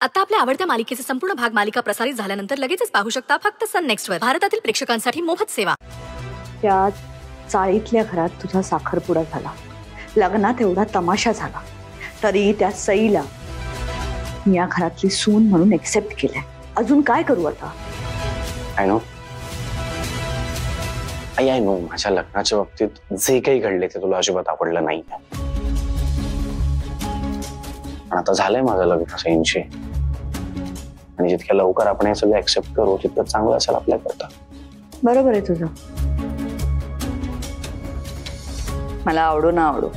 आता आपल्या आवडत्या मालिकेचे संपूर्ण भाग मालिका प्रसारित झाल्यानंतर लगेचच पाहू शकता फक्त सन नेक्स्ट वर. भारतातील प्रेक्षकांसाठी मोफत सेवा. त्या चाळीतल्या घरात तुझा साखरपुडा झाला, लग्नात एवढा तमाशा झाला, तरी त्या सईला मी या घरातली सून म्हणून एक्सेप्ट केलंय. अजून काय करू आता? आय नो माझ्या लग्नाच्या बाबतीत जे काही घडले ते तुला अजिबात आवडलं नाही. पण आता झालंय माझं लग्न सईंशी, आणि जितक्या लवकर आपण हे सगळं एक्सेप्ट करू तितकं चांगलं असेल आपल्याकरता. बरोबर आहे तुझं. मला आवडो ना आवडो,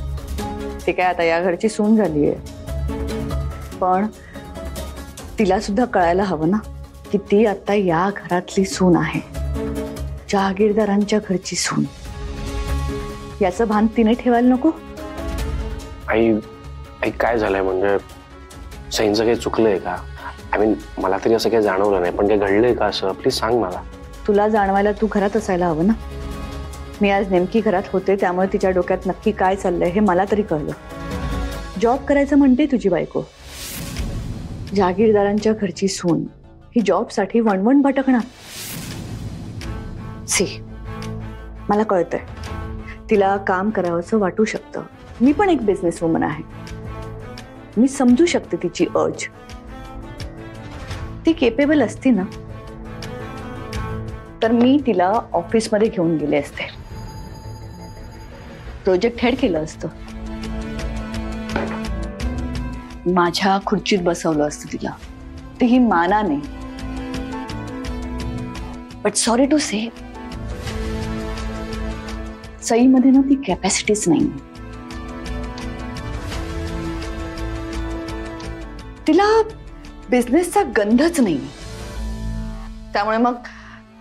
ती काय आता या घरची सून झालीये, पण तिला सुद्धा कळायला हवं ना की ती आता या घरातली सून आहे, जहागीरदारांच्या घरची सून. याचं भान तिने ठेवायला नको? आई काय झालंय म्हणजे सईंचं काही चुकलंय का? आय मीन मला तरी असं काही जाणवलं नाही, पण काही घडलंय का असं? प्लीज सांग मला. तुला जाणवायला तू घरात असायला हवं ना. मी आज नेमकी घरात होते, त्यामुळे तिच्या डोक्यात नक्की काय चाललंय हे मला तरी कळलं. जॉब करायचं म्हणते तुझी बायको, जहागीरदारांच्या घरची सून ही जॉबसाठी वणवण भटकणार. सी, मला कळतंय तिला काम करावंसं वाटू शकतं. मी पण एक बिझनेस वुमन आहे, मी समजू शकते तिची अर्ज. ती केपेबल असती ना तर मी तिला ऑफिसमध्ये घेऊन गेले असते, प्रोजेक्ट हेड केलं असतं, माझ्या खुर्चीत बसवलं असतं तिला, तीही मानाने. बट सॉरी टू से, सईमध्ये ना ती कॅपॅसिटीच नाही. तिला बिझनेसचा गंधच नाही, त्यामुळे मग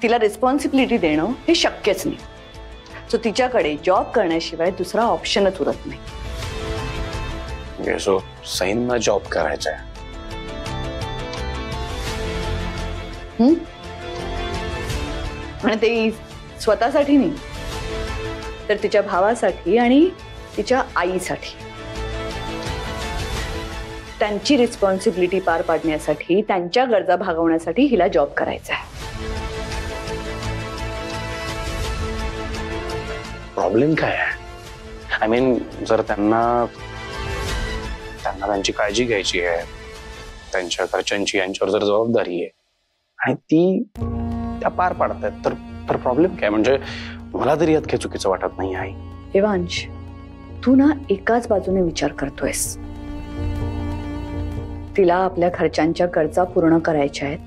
तिला रिस्पॉन्सिबिलिटी देणं हे शक्यच नाही. सो तिच्याकडे जॉब करण्याशिवाय दुसरा ऑप्शनच उरत नाही. सो सईंना जॉब करायचा आहे. आणि ते स्वतःसाठी नाही तर तिच्या भावासाठी आणि तिच्या आईसाठी. त्यांची रिस्पॉन्सिबिलिटी पार पाडण्यासाठी, त्यांच्या गरजा भागवण्यासाठी हिला जॉब करायचा आहे. प्रॉब्लेम काय आहे? आय मीन जर त्यांना त्यांची काळजी घ्यायची आहे, त्यांच्या घरच्यांची यांच्यावर जर जबाबदारी आहे आणि ती त्या पार पाडतात तर प्रॉब्लेम काय? म्हणजे मला तरी यात काही चुकीचं वाटत नाही आहे. देवांश, तू ना एकाच बाजूने विचार करतोयस. तिला आपल्या घरच्यांच्या गरजा पूर्ण करायच्या आहेत,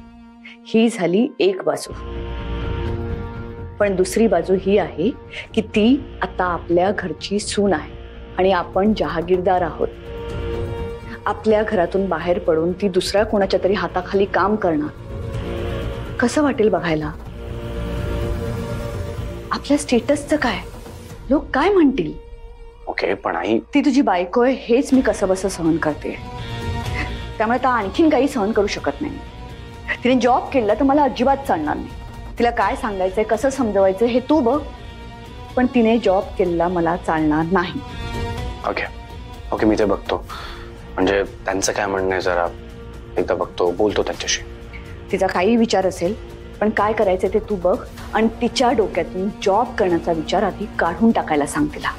ही झाली एक बाजू. पण दुसरी बाजू ही आहे की ती आता आपल्या घरची सून आहे आणि आपण जहागीरदार आहोत. आपल्या घरातून बाहेर पडून ती दुसऱ्या कोणाच्या तरी हाताखाली काम करणार, कसं वाटेल बघायला? आपल्या स्टेटसचं काय? लोक काय म्हणतील? ओके, पण आई, ती तुझी बायको आहे हेच मी कसं बसं सहन करते, त्यामुळे आता आणखीन काही सहन करू शकत नाही. तिने जॉब केला तर मला अजिबात चालणार नाही. तिला काय सांगायचंय, कसं समजवायचं हे तू बघ, पण तिने जॉब केला मला चालणार नाही. ओके मी ते बघतो. म्हणजे त्यांचं काय म्हणणं आहे जरा एकदा बघतो, बोलतो त्यांच्याशी. तिचा काही विचार असेल, पण काय करायचं ते तू बघ आणि तिच्या डोक्यातून जॉब करण्याचा विचार आधी काढून टाकायला सांग तिला.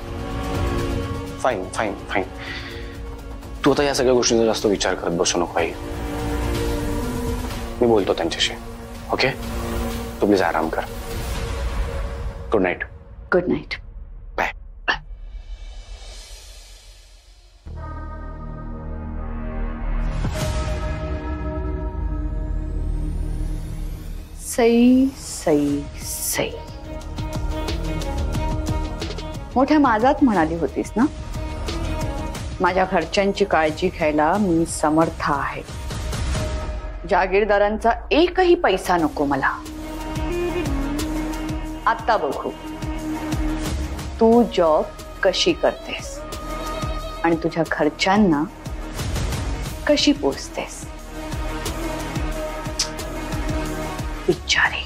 फाईन. तू आता या सगळ्या गोष्टींचा जास्त विचार करत बसू नको आई. मी बोलतो त्यांच्याशी. ओके, तू प्लीज आराम कर. Good night. Good night. Bye. Sai Sai Sai, मोठ्या माझात म्हणाली होतीस ना, माझ्या घरच्यांची काळजी घ्यायला मी समर्थ आहे. जहागीरदारांचा एकही पैसा नको मला. आता बघू तू जॉब कशी करतेस आणि तुझ्या घरच्यांना कशी पोचतेस. बिचारी.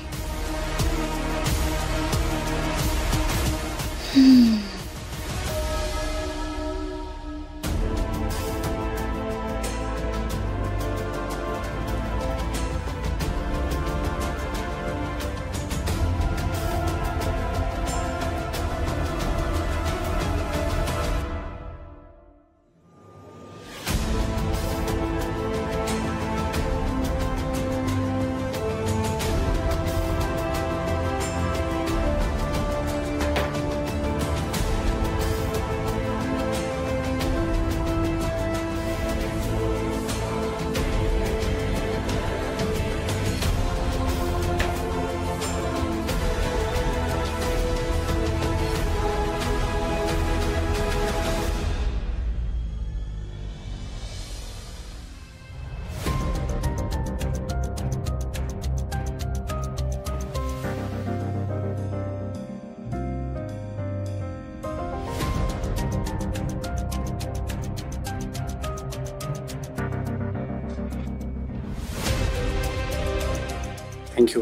थँक्यू.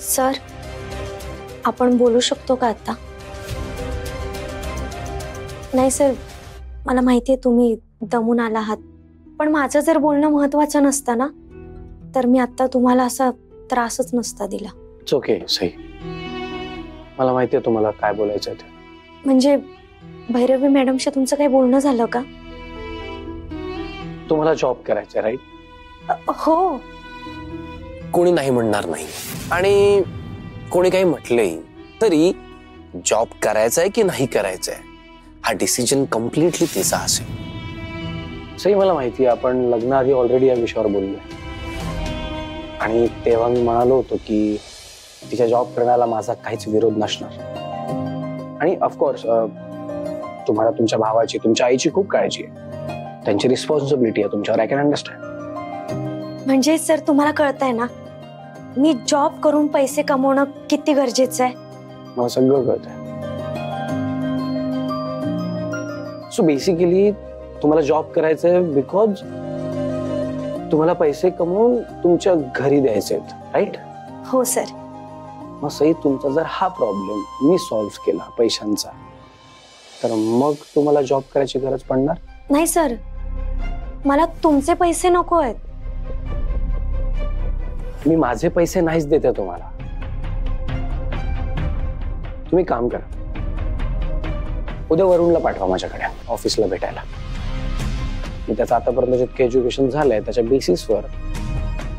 सर, आपण बोलू शकतो का आता? नाही सर, मला माहिती आहे तुम्ही दमून आला आहात, पण माझं जर बोलणं महत्वाचं नसतं ना, तर मी आता तुम्हाला असा त्रासच नसता दिला. इट्स ओके सई, मला माहिती आहे तुम्हाला काय बोलायचं ते. म्हणजे भैरवी मॅडमशी तुमचं काही बोलणं झालं का? तुम्हाला जॉब करायचा राईट? हो. कोणी नाही म्हणणार नाही, आणि कोणी काही म्हटलंही तरी जॉब करायचा आहे की नाही करायचा आहे हा डिसिजन कम्प्लिटली तिचा असेल. सई, मला माहिती आहे आपण लग्नाआधी ऑलरेडी या विषयावर बोललोय, आणि तेव्हा मी म्हणालो होतो की तिच्या जॉब करण्याला माझा काहीच विरोध नसणार. आणि ऑफकोर्स तुम्हाला तुमच्या भावाची, तुमच्या आईची खूप काळजी आहे, त्यांची रिस्पॉन्सिबिलिटी आहे तुमच्यावर. I can understand. म्हणजे सर, तुम्हाला कळतंय ना मी जॉब करून पैसे कमवणं किती गरजेचं आहे? मला सगळं कळतंय. सो बेसिकली तुम्हाला जॉब करायचा आहे बिकॉज तुम्हाला पैसे कमवून तुमच्या घरी द्यायचे आहेत, राईट? हो सर. मग सई, तुमचा जर हा प्रॉब्लेम मी सॉल्व्ह केला पैशांचा, तर मग तुम्हाला जॉब करायची गरज पडणार नाही सर, मला तुमचे पैसे नको आहेत. मी माझे पैसे नाहीच देते तुम्हाला. तुम्ही काम करा, उद्या वरुणला पाठवा माझ्याकडे ऑफिसला भेटायला. मी त्याचं आतापर्यंत जितकं एज्युकेशन झालंय त्याच्या बेसिसवर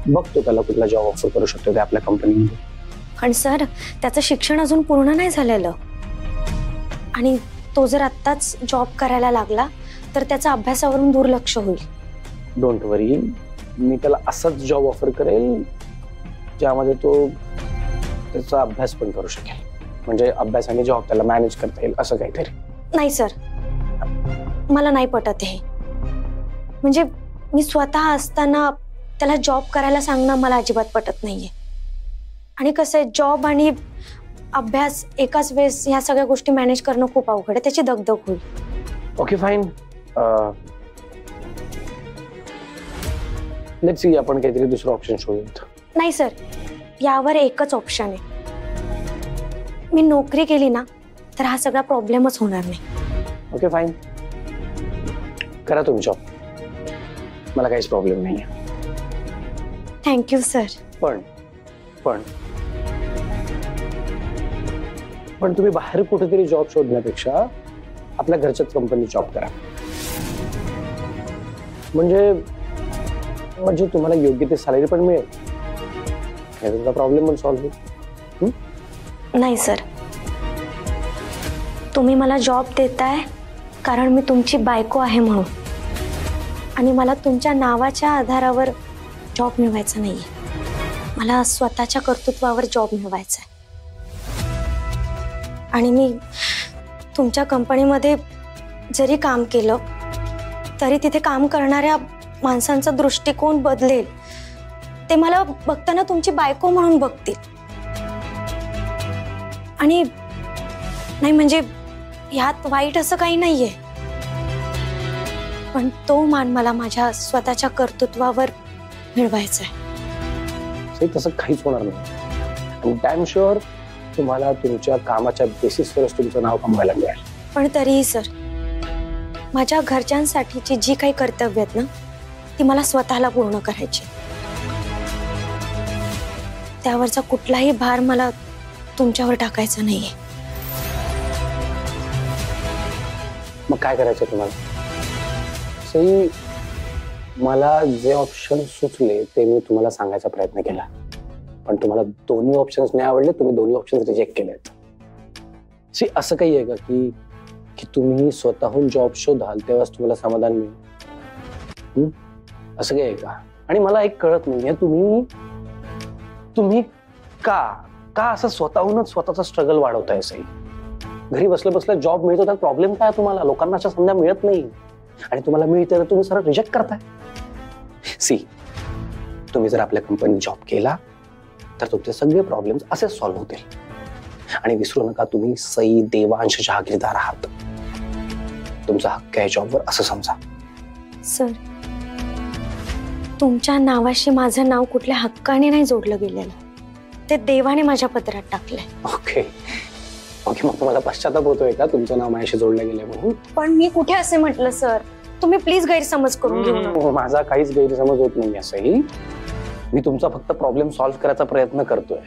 बघतो त्याला कुठला जॉब ऑफर करू शकतो ते आपल्या कंपनीमध्ये. पण सर, त्याचं शिक्षण अजून पूर्ण नाही झालेलं, आणि तो जर आत्ताच जॉब करायला लागला तर त्याचा अभ्यासावरून दुर्लक्ष होईल. डोंट वरी, मी त्याला असाच जॉब ऑफर करेल ज्यामध्ये तो त्याचा अभ्यास पण करू शकेल. म्हणजे अभ्यास आणि जॉब त्याला मॅनेज करता येईल असं काहीतरी. नाही सर, मला नाही पटत हे. म्हणजे मी स्वतः असताना त्याला जॉब करायला सांगणं मला अजिबात पटत नाहीये. आणि कसं आहे, जॉब आणि अभ्यास एकाच वेळेस ह्या सगळ्या गोष्टी मॅनेज करणं खूप अवघड आहे, त्याची दगदग होईल. ओके फाईन, लेट्स सी, आपण काहीतरी दुसरं ऑप्शन शोधूयात. नाही सर, यावर एकच ऑप्शन आहे. मी नोकरी केली ना तर हा सगळा प्रॉब्लेमच होणार नाही. ओके फाईन, करा तुम्ही जॉब, मला काहीच प्रॉब्लेम नाही आहे. Thank you sir. पण पण पण तुम्ही बाहेर कुठेतरी जॉब शोधण्यापेक्षा आपल्या घरच्याच कंपनीत जॉब करा. म्हणजे तुम्हाला योग्य ते सॅलरी पण मिळेल, तुमचा प्रॉब्लेम पण सॉल्व्ह होईल. नाही सर, तुम्ही मला जॉब देताय कारण मी तुमची बायको आहे म्हणून, आणि मला तुमच्या नावाच्या आधारावर जॉब मिळवायचा नाहीये. मला स्वतःच्या कर्तृत्वावर जॉब मिळवायचा आहे. आणि मी तुमच्या कंपनीमध्ये जरी काम केलं तरी तिथे काम करणाऱ्या माणसांचा दृष्टिकोन बदलेल. ते मला बघताना तुमची बायको म्हणून बघतील. आणि नाही, म्हणजे ह्यात वाईट असं काही नाहीये, पण तो मान मला माझ्या स्वतःच्या कर्तृत्वावर मिळवायचा आहे. तसं काहीच होणार नाही. आय एम शुअर तुम्हाला तुमच्या कामाच्या बेसिसवरच तुमचं नाव कमवायला मिळेल. पण तरीही सर, माझ्या घरच्यांसाठीची जी काही कर्तव्य आहेत ना ती मला स्वतःला पूर्ण करायची. त्यावरचा कुठलाही भार मला तुमच्यावर टाकायचा नाहीये. मग काय करायचं तुम्हाला? सई, मला जे ऑप्शन सुचले ते मी तुम्हाला सांगायचा प्रयत्न केला, पण तुम्हाला दोन्ही ऑप्शन्स नाही आवडले, तुम्ही दोन्ही ऑप्शन्स रिजेक्ट केलेत. सी, असं काही आहे का की तुम्ही स्वतःहून जॉब शोधाल तेव्हाच तुम्हाला समाधान मिळेल? असं काही आहे का? आणि मला एक कळत नाहीये, तुम्ही का असं स्वतःहूनच स्वतःचा स्ट्रगल वाढवताय? सई, घरी बसल्या बसल्या जॉब मिळतो तर प्रॉब्लेम काय तुम्हाला? लोकांना अशा संध्या मिळत नाही, आणि तुम्हाला मिळते तर तुम्ही सरळ रिजेक्ट करताय. सी, तुम्ही जर आपल्या कंपनीत जॉब केला तर तुमचे सगळे प्रॉब्लेम्स असे सॉल्व्ह होतील. आणि विसरू नका, तुम्ही सई देवांश जहागीरदार आहात. तुमचा हक्क आहे जॉबवर असं समजा. सर, तुमच्या नावाशी माझं नाव कुठल्या हक्काने नाही जोडलं गेलेलं, ते देवाने माझ्या पत्रात टाकलंय. ओके ओके, मग तुम्हाला पश्चाताप होतोय का तुमचं नाव माझ्याशी जोडलं गेलंय म्हणून? पण मी कुठे असे म्हटलं सर, तुम्ही प्लीज गैरसमज करून घेऊ नका. माझा काहीच गैरसमज होत नाही. असंही मी तुमचा फक्त प्रॉब्लेम सॉल्व्ह करायचा प्रयत्न करतोय,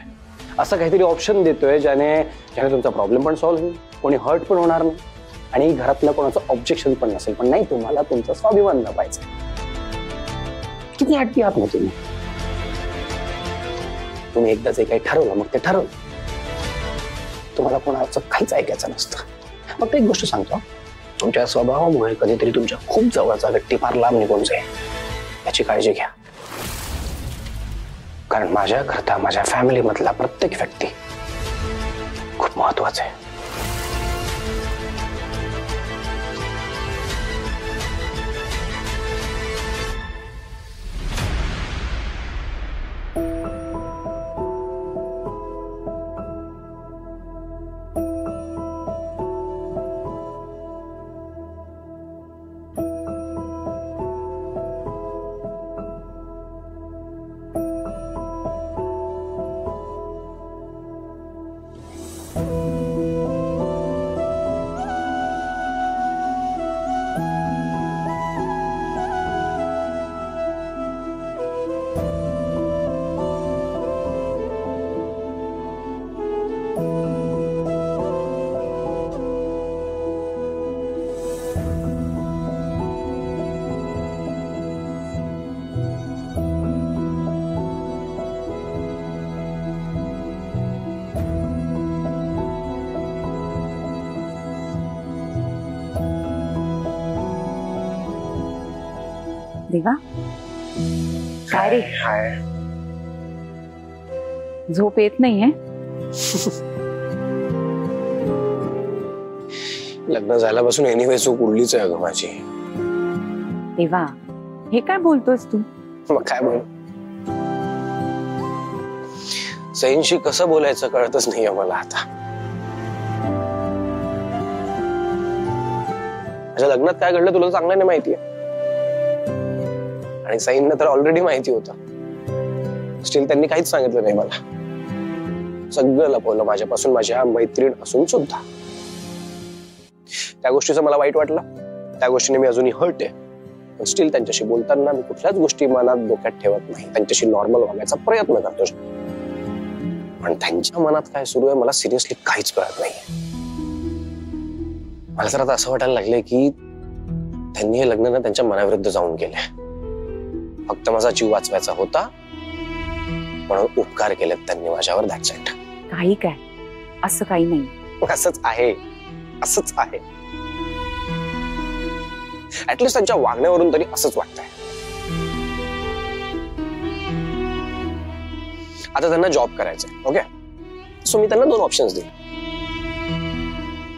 असं काहीतरी ऑप्शन देतोय ज्याने तुमचा प्रॉब्लेम पण सॉल्व्ह होईल, कोणी हर्ट पण होणार नाही आणि घरातलं कोणाचं ऑब्जेक्शन पण नसेल. पण नाही, तुम्हाला तुमचा स्वाभिमान जपायचा. किती हट्टी आहात ना तुम्ही एकदा जे काही ठरवलं मग ते ठरवलं, तुम्हाला कोणाचं काहीच ऐकायचं नसतं. मग एक गोष्ट सांगतो, तुमच्या स्वभावामुळे कधीतरी तुमच्या खूप जवळचा व्यक्ती फार लांब निघून जाईल, याची काळजी घ्या. कारण माझ्याकरता माझ्या फॅमिली मधला प्रत्येक व्यक्ती खूप महत्वाचा आहे. देवा, काय रे, झोप येत नाहीये? लग्न झाल्यापासून एनिवे चूक उडलीच आहे अगं माझी. देवा, हे काय बोलतोस तू? मग काय बोल, सईंशी कसं बोलायचं कळतच नाहीये मला आता. माझ्या लग्नात काय घडलं तुला चांगल्याने माहितीये, आणि सईंना तर ऑलरेडी माहिती होतं. स्टील त्यांनी काहीच सांगितलं नाही मला. सगळं लपवलं माझ्यापासून, माझ्या मैत्रीण असून सुद्धा. त्या गोष्टीचं मला वाईट वाटलं, त्या गोष्टीने मी अजूनही हर्ट आहे. पण स्टील त्यांच्याशी बोलताना मी कुठल्याच गोष्टी मनात डोक्यात ठेवत नाही, त्यांच्याशी नॉर्मल वागायचा प्रयत्न करतो. पण त्यांच्या मनात काय सुरू आहे मला सिरियसली काहीच कळत नाही. मला तर आता असं वाटायला लागलंय की त्यांनी हे लग्न त्यांच्या मनाविरुद्ध जाऊन केलंय. फक्त माझा जीव वाचवायचा होता म्हणून उपकार केलेत त्यांनी माझ्यावर. That's it. काही काय, असं काही नाही. असंच आहे, असंच आहे. ऍटलिस्ट त्यांच्या वागण्यावरून तरी असंच वाटतंय. आता त्यांना जॉब करायचंय, ओके, सो मी त्यांना 2 ऑप्शन्स दिले.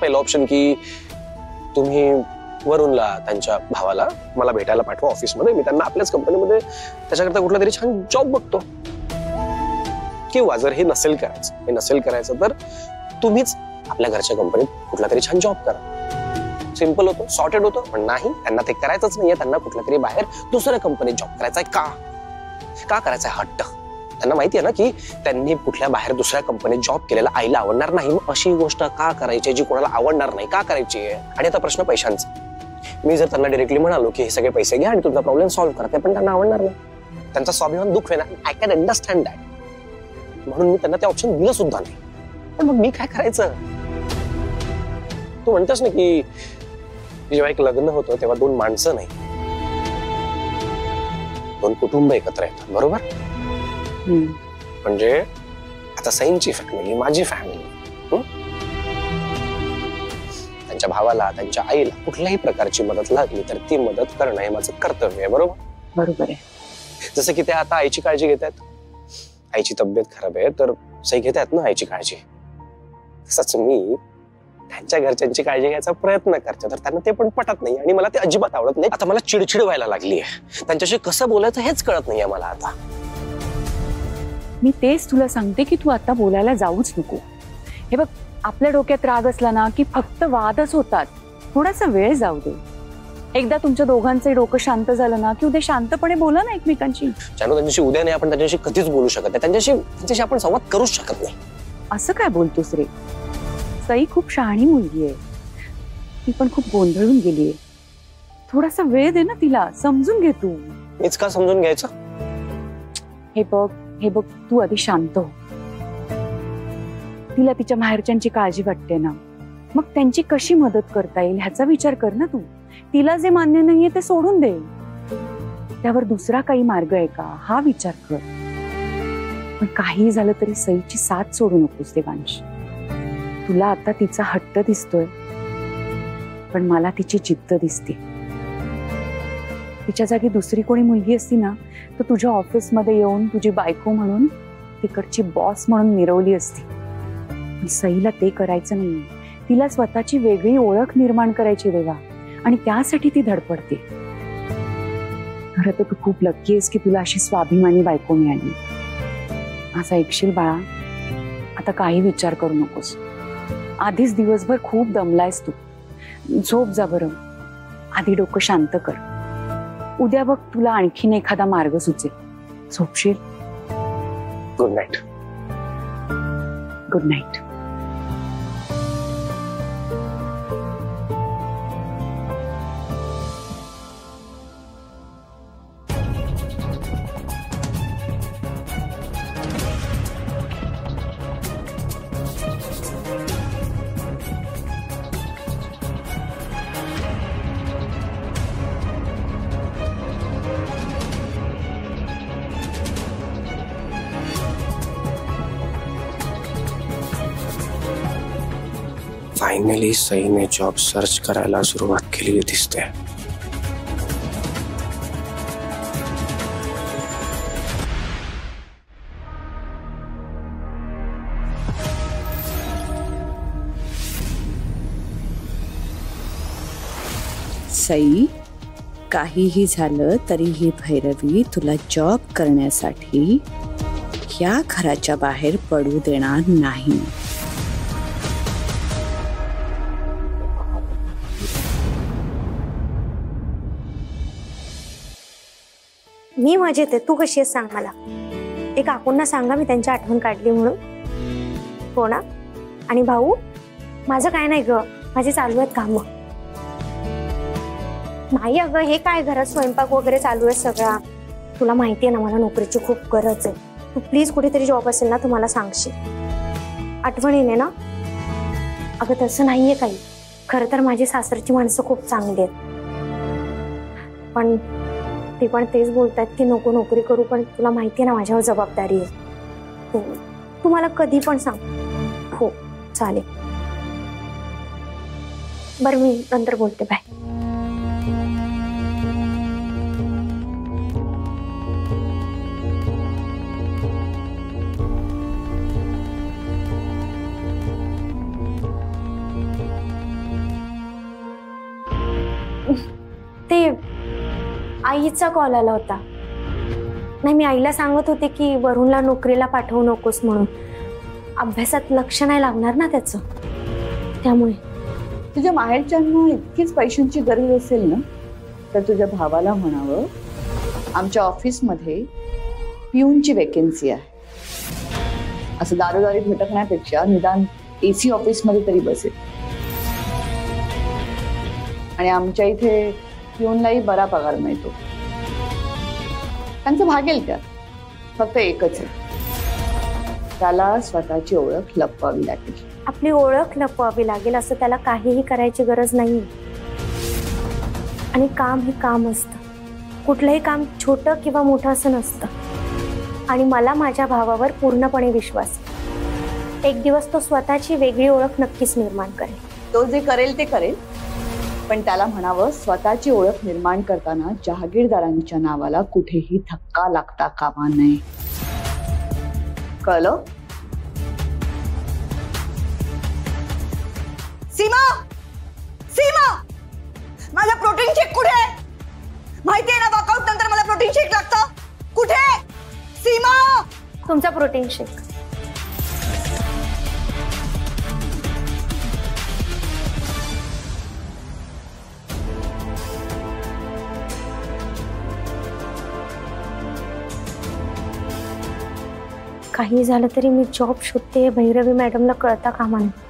पहिलं ऑप्शन की तुम्ही वरुणला, त्यांच्या भावाला मला भेटायला पाठवा ऑफिसमध्ये, मी त्यांना आपल्याच कंपनीमध्ये त्याच्याकरता कुठला तरी छान जॉब बघतो. किंवा जर हे नसेल करायचं तर तुम्हीच आपल्या घरच्या कंपनीत कुठला तरी छान जॉब करा. सिंपल होतं, सॉर्टेड होतं. पण नाही, त्यांना ते करायचंच नाहीये. त्यांना कुठल्या तरी बाहेर दुसऱ्या कंपनीत जॉब करायचाय. का करायचाय हट्ट? त्यांना माहिती आहे ना की त्यांनी कुठल्या बाहेर दुसऱ्या कंपनीत जॉब केलेला आईला आवडणार नाही. मग अशी गोष्ट का करायची जी कोणाला आवडणार नाही? का करायची आहे? आणि आता प्रश्न पैशांचा. मी जर त्यांना डायरेक्टली म्हणालो की हे सगळे पैसे घ्या आणि तुमचा प्रॉब्लेम सॉल्व्ह करा, ते पण त्यांना आवडणार नाही. त्यांचा स्वाभिमान दुःख आहे ना. I can understand that. म्हणून मी त्यांना ते ऑप्शन दिलं सुद्धा नाही. पण मग मी काय करायचं? तू म्हणतेस ना की जेव्हा एक लग्न होतं तेव्हा 2 माणसं नाही, 2 कुटुंब एकत्र येतात, बरोबर? म्हणजे आता सईंची फॅमिली, माझी फॅमिली, त्यांच्या भावाला, त्यांच्या आईला कुठल्याही प्रकारची मदत लागली तर ती मदत करणं हे माझं कर्तव्य आहे, बरोबर? बरोबर आहे. जसं की त्या आता आईची काळजी घेत आहेत. आईची तब्येत खराब आहे तर सई घेत आहेत ना आईची काळजी. तसंच मी त्यांच्या घरच्यांची काळजी घ्यायचा प्रयत्न करते, तर त्यांना ते पण पटत नाही आणि मला ते अजिबात आवडत नाही. आता मला चिडचिड व्हायला लागली आहे. त्यांच्याशी कसं बोलायचं हेच कळत नाहीये मला आता. मी तेच तुला सांगते की तू आता बोलायला जाऊच नको. हे बघ, आपल्या डोक्यात राग असला ना की फक्त वादच होतात, थोडासा वेळ जाऊ दे. एकदा तुमच्या दोघांचे डोकं शांत झालं ना की उद्या शांतपणे बोला ना एकमेकांशी. जानू, त्यांच्याशी उद्या नाही, आपण त्यांच्याशी कधीच बोलू शकत नाही. त्यांच्याशी आपण संवाद करूच शकत नाही. असं काय बोलतोस रे? सई खूप शहाणी मुलगी आहे, ती पण खूप गोंधळून गेलीये. थोडासा वेळ दे ना तिला, समजून घे तू. मीच का समजून घ्यायचं? हे बघ तू आधी शांत हो. तिला तिच्या माहेरच्यांची काळजी वाटते ना, मग त्यांची कशी मदत करता येईल ह्याचा विचार कर ना तू. तिला जे मान्य नाहीये ते सोडून दे. त्यावर दुसरा काही मार्ग आहे का हा विचार कर. पण काही झालं तरी सईची साथ सोडू नकोस देवांश. तुला आता तिचा हट्ट दिसतोय, पण मला तिची जिद्द दिसते. तिच्या जागी दुसरी कोणी मुलगी असती ना तर तुझ्या ऑफिसमध्ये येऊन तुझी बायको म्हणून, तिकडची बॉस म्हणून मिरवली असती. पण सईला ते करायचं नाही. तिला स्वतःची वेगळी ओळख निर्माण करायची देवा, आणि त्यासाठी ती धडपडते. खरं तर तू खूप लकी आहेस की तुला अशी स्वाभिमानी बायको मिळाली. असं ऐकशील बाळा, आता काही विचार करू नकोस. आधीच दिवसभर खूप दमलायस तू. झोप जा बरं. आधी डोकं शांत कर. उद्या बघ तुला आणखीन एखादा मार्ग सुचेल. झोपशील. Good night. Good night. Finally सईने जॉब सर्च करायला सुरुवात केली दिसते. सई, काहीही झालं तरी ही भैरवी तुला जॉब करण्यासाठी या घराच्या बाहेर पडू देणार नाही. मी मजेत आहे. तू कशी आहेस सांग मला. ते काकूंना सांगा मी त्यांची आठवण काढली म्हणून. हो ना. आणि भाऊ, माझं काय नाही ग, माझे चालू आहेत कामं. नाही अगं, हे काय घरात स्वयंपाक वगैरे चालू आहे सगळा. तुला माहिती आहे ना मला नोकरीची खूप गरज आहे. तू प्लीज कुठेतरी जॉब असेल ना तू मला सांगशील. आठवणीने ना. अगं तसं नाहीये काही. खरं तर माझी सासरची माणसं खूप चांगली आहेत, पण ते पण तेच बोलतात की नको नोकरी करू. पण तुला माहिती आहे ना माझ्यावर जबाबदारी आहे. हो, तू मला कधी पण सांग. हो चालेल. बरं मी नंतर बोलते. बाय. ते आईचा कॉल आला होता. नाही, मी आईला सांगत होते की वरुणला नोकरीला पाठवू नकोस म्हणून. अभ्यासात लक्ष नाही लागणार ना त्याचं, त्यामुळे. तुझ्या माहेरच्यांना इतकीच पैशांची गरज असेल ना तर तुझ्या भावाला म्हणावं आमच्या ऑफिसमध्ये पिऊनची वेकेन्सी आहे. असं दारोदारी भटकण्यापेक्षा निदान AC ऑफिसमध्ये तरी बसेल. आणि आमच्या इथे पिऊनलाही बरा पगार मिळतो. त्यांचं भागेल त्यात. फक्त एकच आहे, त्याला स्वतःची ओळख लपवावी लागेल. आपली ओळख लपवावी लागेल असं त्याला काहीही करायची गरज नाही. आणि काम हे काम असतं. कुठलंही काम छोटं किंवा मोठं असं नसतं. आणि मला माझ्या भावावर पूर्णपणे विश्वास आहे. एक दिवस तो स्वतःची वेगळी ओळख नक्कीच निर्माण करेल. तो जे करेल ते करेल, पण त्याला म्हणावं स्वतःची ओळख निर्माण करताना जहागीरदारांच्या नावाला कुठेही धक्का लागता कामा नये. कळलं? सीमा, सीमा, माझा प्रोटीन शेक कुठे? माहिती आहे ना वर्कआउट नंतर मला प्रोटीन शेक लागतं. कुठे? सीमा, तुमचा प्रोटीन शेक. काही झालं तरी मी जॉब शोधते, भैरवी मॅडमला कळता कामा नये.